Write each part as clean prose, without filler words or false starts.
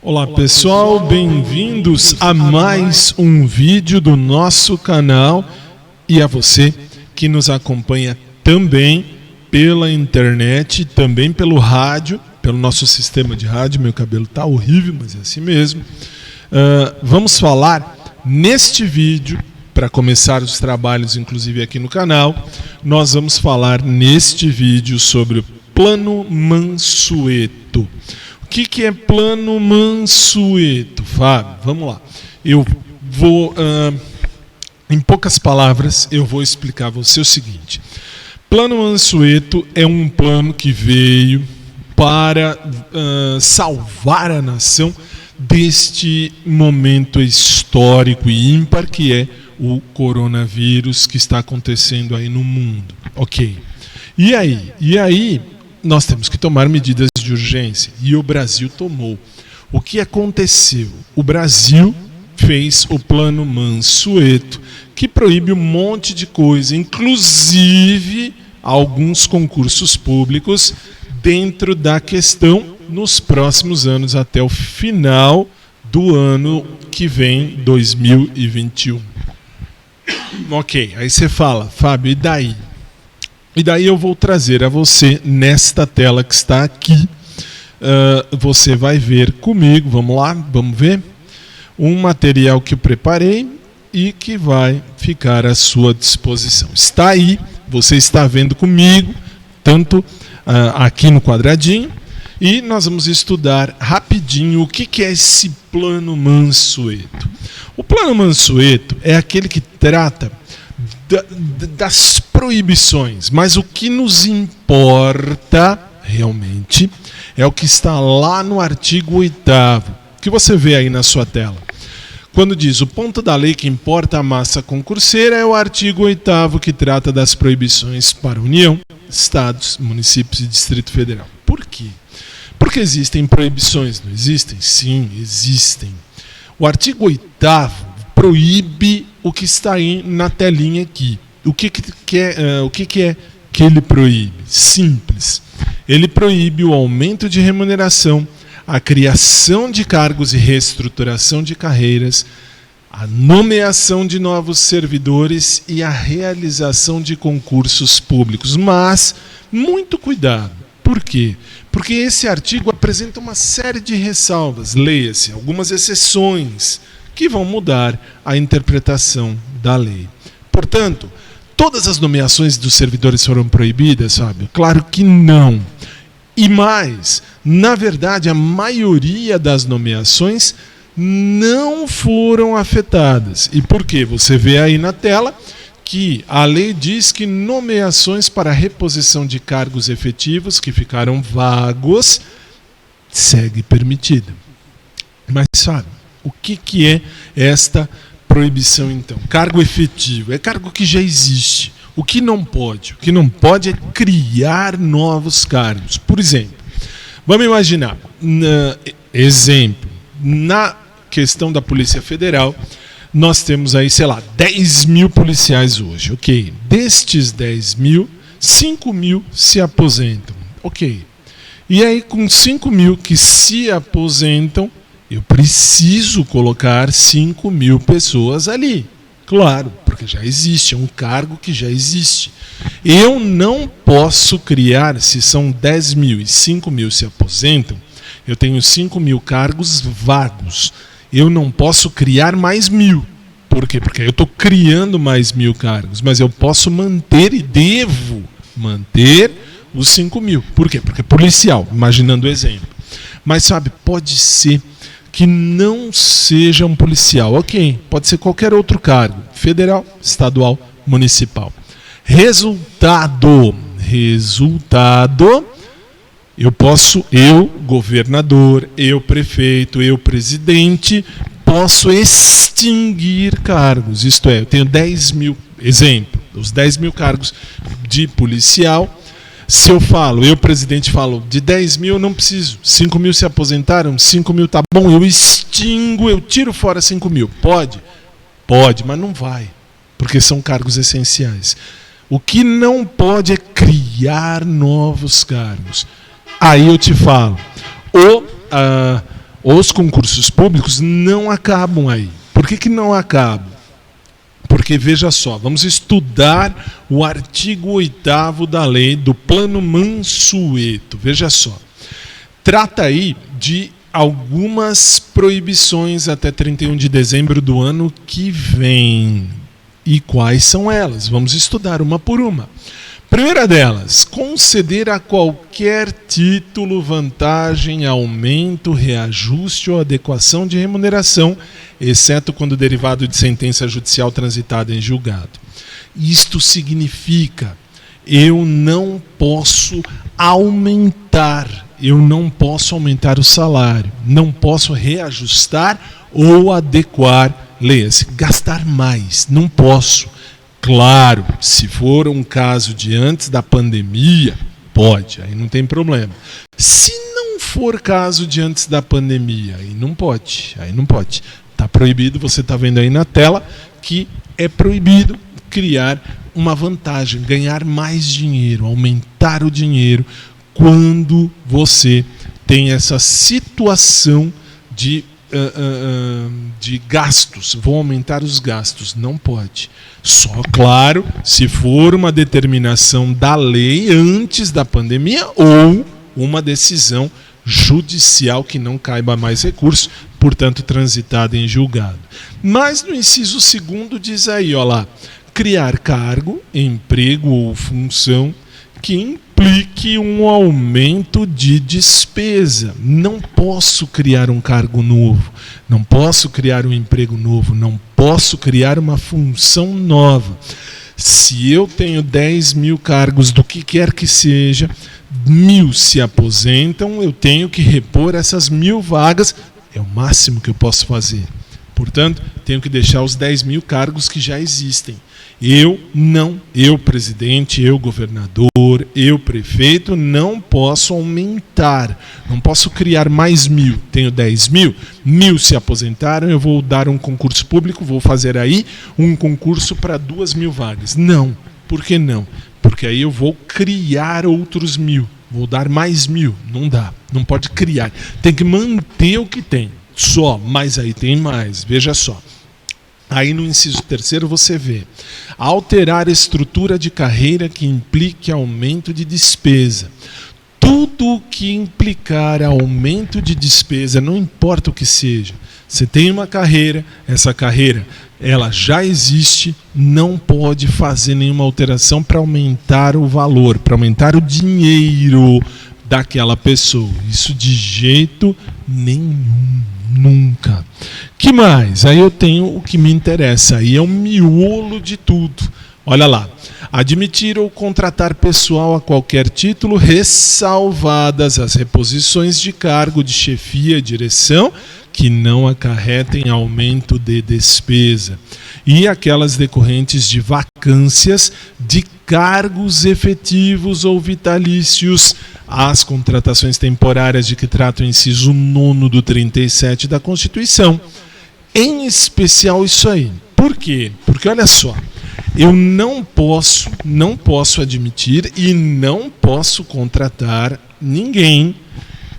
Olá pessoal, bem-vindos a mais um vídeo do nosso canal e a você que nos acompanha também pela internet, também pelo rádio, pelo nosso sistema de rádio. Meu cabelo tá horrível, mas é assim mesmo. Vamos falar neste vídeo, para começar os trabalhos inclusive aqui no canal, nós vamos falar neste vídeo sobre o Plano Mansueto. O que é Plano Mansueto, Fábio? Vamos lá. Eu vou, em poucas palavras, eu vou explicar a você o seguinte. Plano Mansueto é um plano que veio para salvar a nação deste momento histórico e ímpar que é o coronavírus que está acontecendo aí no mundo. Ok. E aí nós temos que tomar medidas de urgência. E o Brasil tomou. O que aconteceu? O Brasil fez o Plano Mansueto, que proíbe um monte de coisa, inclusive alguns concursos públicos dentro da questão nos próximos anos, até o final do ano que vem, 2021. Ok, aí você fala, Fábio, e daí? E daí eu vou trazer a você, nesta tela que está aqui, você vai ver comigo, vamos lá, vamos ver, um material que eu preparei e que vai ficar à sua disposição. Está aí, você está vendo comigo, tanto aqui no quadradinho, e nós vamos estudar rapidinho o que é esse Plano Mansueto. O Plano Mansueto é aquele que trata das proibições, mas o que nos importa realmente é o que está lá no artigo 8º, que você vê aí na sua tela. Quando diz o ponto da lei que importa a massa concurseira é o artigo 8º, que trata das proibições para a União, Estados, municípios e Distrito Federal. Por quê? Porque existem proibições, não existem? Sim, existem. O artigo 8º proíbe o que está aí na telinha aqui. O que é que ele proíbe? Simples. Ele proíbe o aumento de remuneração, a criação de cargos e reestruturação de carreiras, a nomeação de novos servidores e a realização de concursos públicos. Mas, muito cuidado. Por quê? Porque esse artigo apresenta uma série de ressalvas, leia-se, algumas exceções que vão mudar a interpretação da lei. Portanto, todas as nomeações dos servidores foram proibidas, sabe? Claro que não. E mais, na verdade, a maioria das nomeações não foram afetadas. E por quê? Você vê aí na tela que a lei diz que nomeações para reposição de cargos efetivos que ficaram vagos segue permitida. Mas sabe, o que é esta proibição então? Cargo efetivo é cargo que já existe. O que não pode? O que não pode é criar novos cargos. Por exemplo, vamos imaginar, exemplo, na questão da Polícia Federal, nós temos aí, sei lá, 10 mil policiais hoje. Ok. Destes 10 mil, 5 mil se aposentam. Ok. E aí, com 5 mil que se aposentam, eu preciso colocar 5 mil pessoas ali. Claro, porque já existe, é um cargo que já existe. Eu não posso criar, se são 10 mil e 5 mil se aposentam, eu tenho 5 mil cargos vagos. Eu não posso criar mais 1000. Por quê? Porque eu estou criando mais 1000 cargos, mas eu posso manter e devo manter os 5 mil. Por quê? Porque é policial, imaginando o exemplo. Mas sabe, pode ser que não seja um policial. Ok, pode ser qualquer outro cargo, federal, estadual, municipal. Resultado, eu, governador, eu, prefeito, eu, presidente, posso extinguir cargos. Isto é, eu tenho 10 mil, exemplo, os 10 mil cargos de policial. Se eu falo, eu, presidente, falo, de 10 mil eu não preciso, 5 mil se aposentaram, 5 mil tá bom, eu extingo, eu tiro fora 5 mil. Pode? Pode, mas não vai, porque são cargos essenciais. O que não pode é criar novos cargos. Aí eu te falo, os concursos públicos não acabam aí. Por que não acabam? Porque, veja só, vamos estudar o artigo 8º da lei do Plano Mansueto. Veja só. Trata aí de algumas proibições até 31 de dezembro do ano que vem. E quais são elas? Vamos estudar uma por uma. Primeira delas, conceder a qualquer título, vantagem, aumento, reajuste ou adequação de remuneração, exceto quando derivado de sentença judicial transitada em julgado. Isto significa, eu não posso aumentar o salário, não posso reajustar ou adequar, leia-se, gastar mais, não posso. Claro, se for um caso de antes da pandemia, pode, aí não tem problema. Se não for caso de antes da pandemia, aí não pode. Está proibido, você está vendo aí na tela que é proibido criar uma vantagem, ganhar mais dinheiro, aumentar o dinheiro quando você tem essa situação de gastos, vão aumentar os gastos, não pode. Só, claro, se for uma determinação da lei antes da pandemia ou uma decisão judicial que não caiba mais recurso, portanto transitada em julgado. Mas no inciso 2º diz aí, ó lá, criar cargo, emprego ou função que implique um aumento de despesa. Não posso criar um cargo novo, não posso criar um emprego novo, não posso criar uma função nova. Se eu tenho 10 mil cargos do que quer que seja, 1.000 se aposentam, eu tenho que repor essas 1.000 vagas, é o máximo que eu posso fazer. Portanto, tenho que deixar os 10 mil cargos que já existem. Eu presidente, eu governador, eu prefeito, não posso aumentar, não posso criar mais 1.000. Tenho 10 mil, 1.000 se aposentaram, eu vou dar um concurso público, vou fazer aí um concurso para 2.000 vagas. Não, por que não? Porque aí eu vou criar outros 1.000, vou dar mais 1.000, não dá, não pode criar, tem que manter o que tem, só, mas aí tem mais, veja só. Aí no inciso 3º você vê, alterar a estrutura de carreira que implique aumento de despesa. Tudo o que implicar aumento de despesa, não importa o que seja, você tem uma carreira, essa carreira ela já existe, não pode fazer nenhuma alteração para aumentar o valor, para aumentar o dinheiro daquela pessoa. Isso de jeito nenhum. Nunca. Que mais? Aí eu tenho o que me interessa, aí é o miolo de tudo. Olha lá. Admitir ou contratar pessoal a qualquer título, ressalvadas as reposições de cargo de chefia e direção que não acarretem aumento de despesa e aquelas decorrentes de vacâncias de cargos efetivos ou vitalícios, as contratações temporárias de que trata o inciso 9º do 37 da Constituição. Em especial isso aí. Por quê? Porque olha só, eu não posso admitir e não posso contratar ninguém,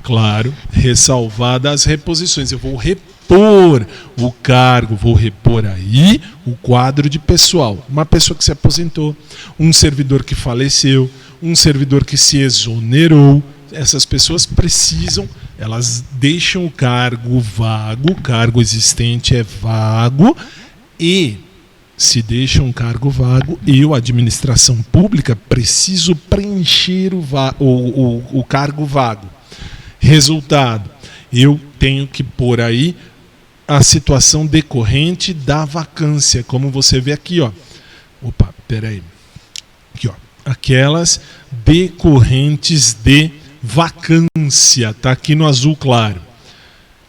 claro, ressalvadas as reposições. Eu vou repor o cargo, vou repor aí o quadro de pessoal. Uma pessoa que se aposentou, um servidor que faleceu, um servidor que se exonerou. Essas pessoas precisam, elas deixam o cargo vago, o cargo existente é vago, e se deixam um cargo vago, eu, administração pública, preciso preencher o cargo vago. Resultado, eu tenho que pôr aí a situação decorrente da vacância, como você vê aqui, ó. Opa, peraí. Aqui, ó. Aquelas decorrentes de vacância, tá aqui no azul claro.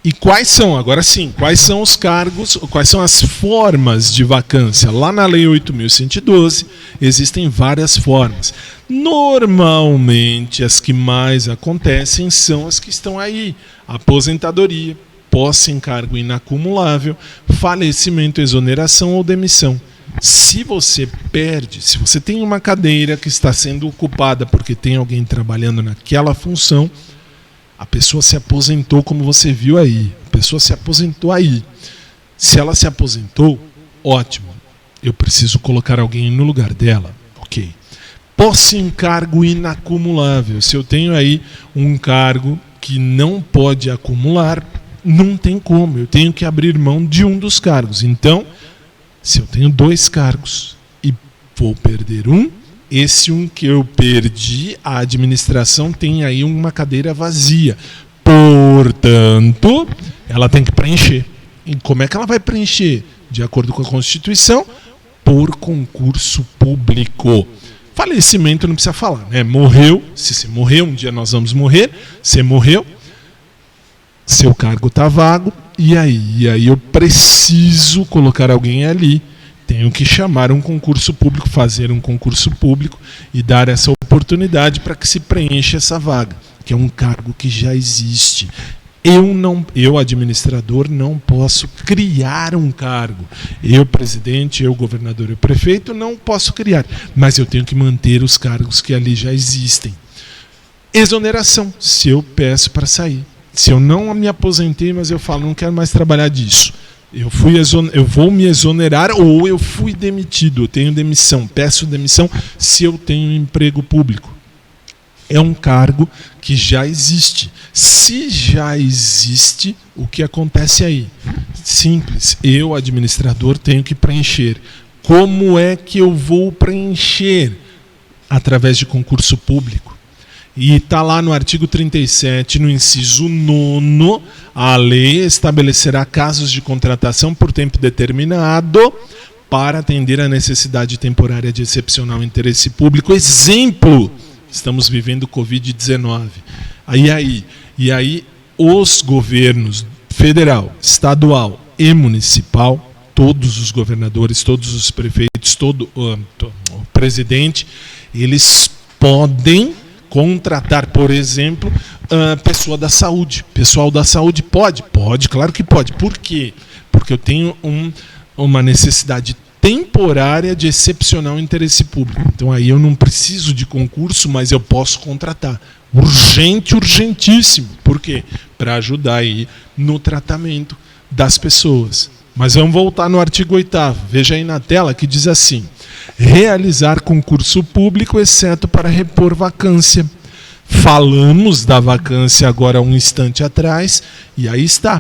E quais são, agora sim, quais são os cargos, quais são as formas de vacância? Lá na Lei 8.112 existem várias formas. Normalmente as que mais acontecem são as que estão aí: aposentadoria, posse em cargo inacumulável, falecimento, exoneração ou demissão. Se você perde, se você tem uma cadeira que está sendo ocupada porque tem alguém trabalhando naquela função, A pessoa se aposentou, como você viu aí. A pessoa se aposentou aí. Se ela se aposentou, ótimo. Eu preciso colocar alguém no lugar dela. Ok. Posse em cargo inacumulável. Se eu tenho aí um cargo que não pode acumular, não tem como. Eu tenho que abrir mão de um dos cargos. Então, se eu tenho 2 cargos e vou perder um, esse um que eu perdi, a administração tem aí uma cadeira vazia. Portanto, ela tem que preencher. E como é que ela vai preencher? De acordo com a Constituição, por concurso público. Falecimento não precisa falar, né? Morreu, se você morreu, um dia nós vamos morrer, você morreu, seu cargo está vago, e aí eu preciso colocar alguém ali. Tenho que chamar um concurso público, fazer um concurso público e dar essa oportunidade para que se preencha essa vaga, que é um cargo que já existe. Eu, administrador, não posso criar um cargo. Eu, presidente, eu, governador, eu, prefeito, não posso criar. Mas eu tenho que manter os cargos que ali já existem. Exoneração, se eu peço para sair. Se eu não me aposentei, mas eu falo, não quero mais trabalhar disso. Eu vou me exonerar ou eu fui demitido, eu tenho demissão, peço demissão se eu tenho emprego público. É um cargo que já existe. Se já existe, o que acontece aí? Simples, eu, administrador, tenho que preencher. Como é que eu vou preencher? Através de concurso público. E está lá no artigo 37, no inciso 9, a lei estabelecerá casos de contratação por tempo determinado para atender a necessidade temporária de excepcional interesse público. Exemplo, estamos vivendo o Covid-19. E aí os governos federal, estadual e municipal, todos os governadores, todos os prefeitos, todo o presidente, eles podem contratar, por exemplo, pessoal da saúde. Pessoal da saúde pode? Pode, claro que pode. Por quê? Porque eu tenho uma necessidade temporária de excepcional interesse público. Então aí eu não preciso de concurso, mas eu posso contratar. Urgente, urgentíssimo. Por quê? Para ajudar aí no tratamento das pessoas. Mas vamos voltar no artigo 8º. Veja aí na tela que diz assim: realizar concurso público, exceto para repor vacância. Falamos da vacância agora um instante atrás, e aí está.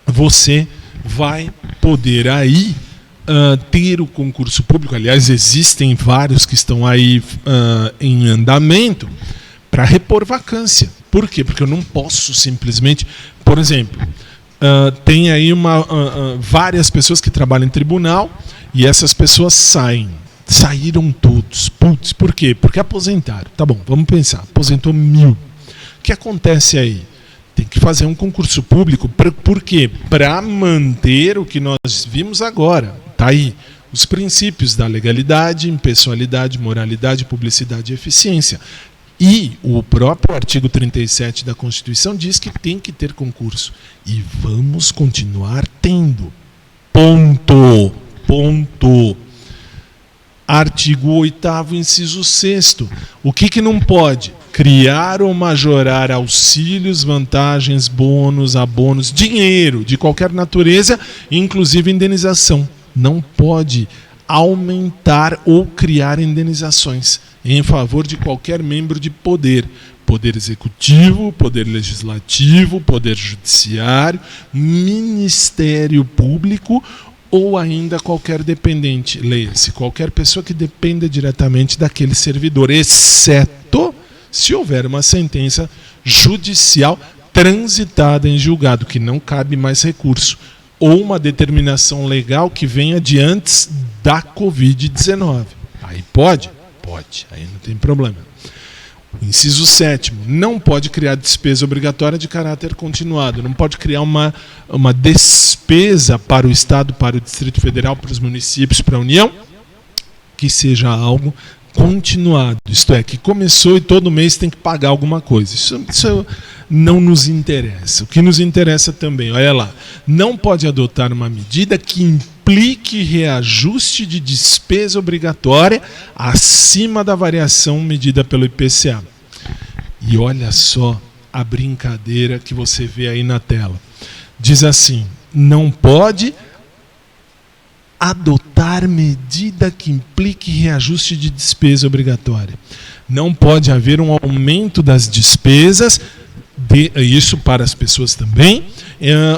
Você vai poder aí ter o concurso público. Aliás, existem vários que estão aí em andamento para repor vacância. Por quê? Porque eu não posso simplesmente... Por exemplo, tem aí várias pessoas que trabalham em tribunal e essas pessoas saíram todos. Putz, por quê? Porque aposentaram. Tá bom, vamos pensar. Aposentou 1000. O que acontece aí? Tem que fazer um concurso público. Por quê? Para manter o que nós vimos agora. Tá aí. Os princípios da legalidade, impessoalidade, moralidade, publicidade e eficiência. E o próprio artigo 37 da Constituição diz que tem que ter concurso. E vamos continuar tendo. Ponto. Artigo 8º, inciso 6º. O que não pode? Criar ou majorar auxílios, vantagens, bônus, abonos, dinheiro de qualquer natureza, inclusive indenização. Não pode aumentar ou criar indenizações em favor de qualquer membro de poder. Poder executivo, poder legislativo, poder judiciário, ministério público ou ainda qualquer dependente. Leia-se, qualquer pessoa que dependa diretamente daquele servidor, exceto se houver uma sentença judicial transitada em julgado, que não cabe mais recurso, ou uma determinação legal que venha de antes da Covid-19. Aí pode? Pode, aí não tem problema. Inciso 7º, não pode criar despesa obrigatória de caráter continuado, não pode criar uma despesa para o Estado, para o Distrito Federal, para os municípios, para a União, que seja algo continuado, isto é, que começou e todo mês tem que pagar alguma coisa. Isso não nos interessa. O que nos interessa também, olha lá, não pode adotar uma medida que implique reajuste de despesa obrigatória acima da variação medida pelo IPCA. E olha só a brincadeira que você vê aí na tela. Diz assim: não pode adotar medida que implique reajuste de despesa obrigatória. Não pode haver um aumento das despesas, isso para as pessoas também,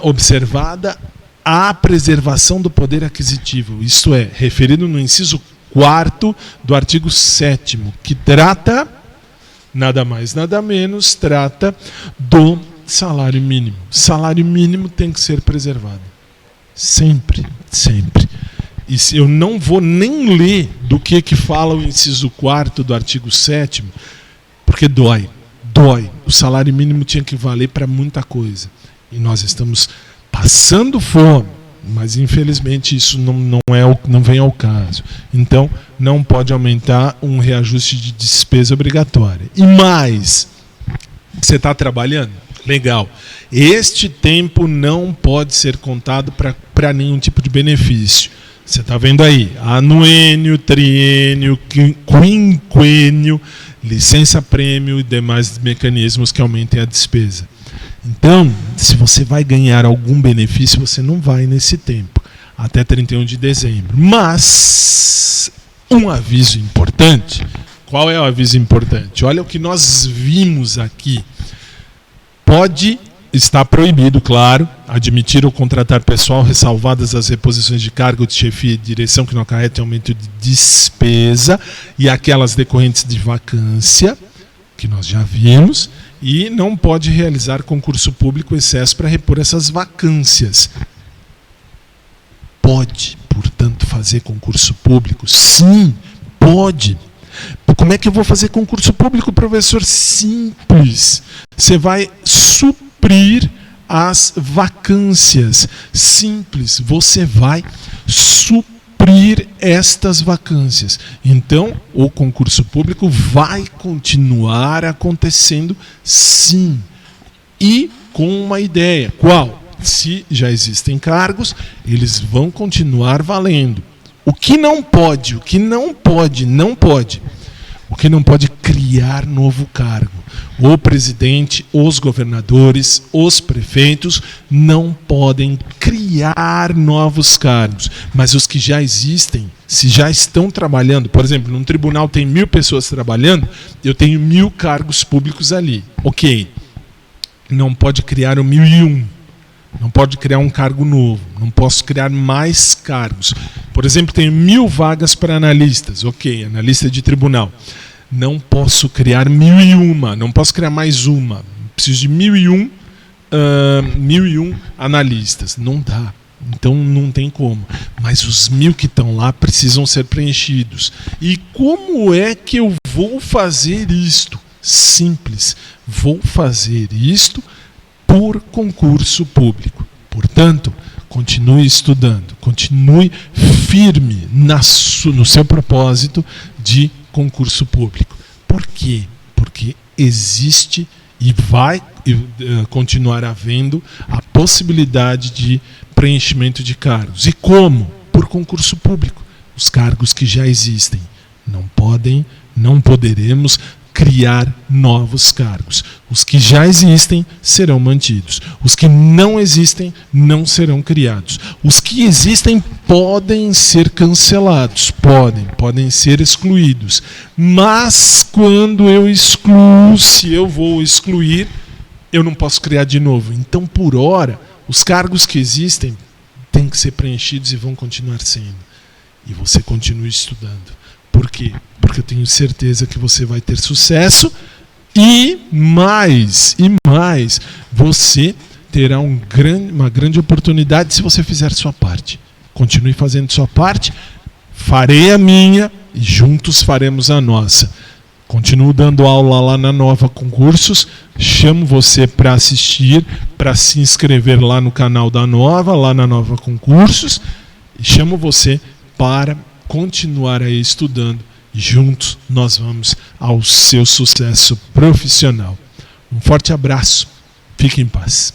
observada a preservação do poder aquisitivo. Isto é, referido no inciso 4º do artigo 7º, que trata, nada mais, nada menos, trata do salário mínimo. Salário mínimo tem que ser preservado. Sempre, sempre. E eu não vou nem ler do que fala o inciso 4º do artigo 7º, porque dói. O salário mínimo tinha que valer para muita coisa. E nós estamos passando fome, mas infelizmente isso não vem ao caso. Então, não pode aumentar um reajuste de despesa obrigatória. E mais, você está trabalhando? Legal. Este tempo não pode ser contado para nenhum tipo de benefício. Você está vendo aí, anuênio, triênio, quinquênio, licença-prêmio e demais mecanismos que aumentem a despesa. Então, se você vai ganhar algum benefício, você não vai nesse tempo, até 31 de dezembro. Mas, um aviso importante. Qual é o aviso importante? Olha o que nós vimos aqui. Está proibido, claro, admitir ou contratar pessoal, ressalvadas as reposições de cargo de chefia e direção que não acarretem aumento de despesa e aquelas decorrentes de vacância, que nós já vimos, e não pode realizar concurso público excesso para repor essas vacâncias. Pode, portanto, fazer concurso público? Sim, pode. Como é que eu vou fazer concurso público, professor? Simples. Você vai suprir as vacâncias. Simples. Você vai suprir estas vacâncias. Então, o concurso público vai continuar acontecendo, sim. E com uma ideia. Qual? Se já existem cargos, eles vão continuar valendo. O que não pode criar novo cargo. O presidente, os governadores, os prefeitos não podem criar novos cargos. Mas os que já existem, se já estão trabalhando, por exemplo, num tribunal tem 1.000 pessoas trabalhando, eu tenho 1.000 cargos públicos ali. Ok, não pode criar o 1001. Não pode criar um cargo novo, não posso criar mais cargos. Por exemplo, tenho 1.000 vagas para analistas, ok, analista de tribunal. Não posso criar 1.001, não posso criar mais uma. Preciso de 1.001 analistas. Não dá, então não tem como. Mas os 1.000 que estão lá precisam ser preenchidos. E como é que eu vou fazer isto? Simples, vou fazer isto por concurso público. Portanto, continue estudando, continue firme no seu propósito de concurso público. Por quê? Porque existe e vai continuar havendo a possibilidade de preenchimento de cargos. E como? Por concurso público. Os cargos que já existem. Não poderemos criar novos cargos. Os que já existem serão mantidos. Os que não existem não serão criados. Os que existem podem ser cancelados, podem ser excluídos. Mas quando eu excluo, se eu vou excluir, eu não posso criar de novo. Então, por hora, os cargos que existem têm que ser preenchidos e vão continuar sendo. E você continua estudando. Por quê? Porque eu tenho certeza que você vai ter sucesso e mais, você terá uma grande oportunidade se você fizer sua parte. Continue fazendo sua parte, farei a minha e juntos faremos a nossa. Continuo dando aula lá na Nova Concursos, chamo você para assistir, para se inscrever lá no canal da Nova, lá na Nova Concursos, e chamo você para continuar aí estudando e juntos nós vamos ao seu sucesso profissional. Um forte abraço, fique em paz.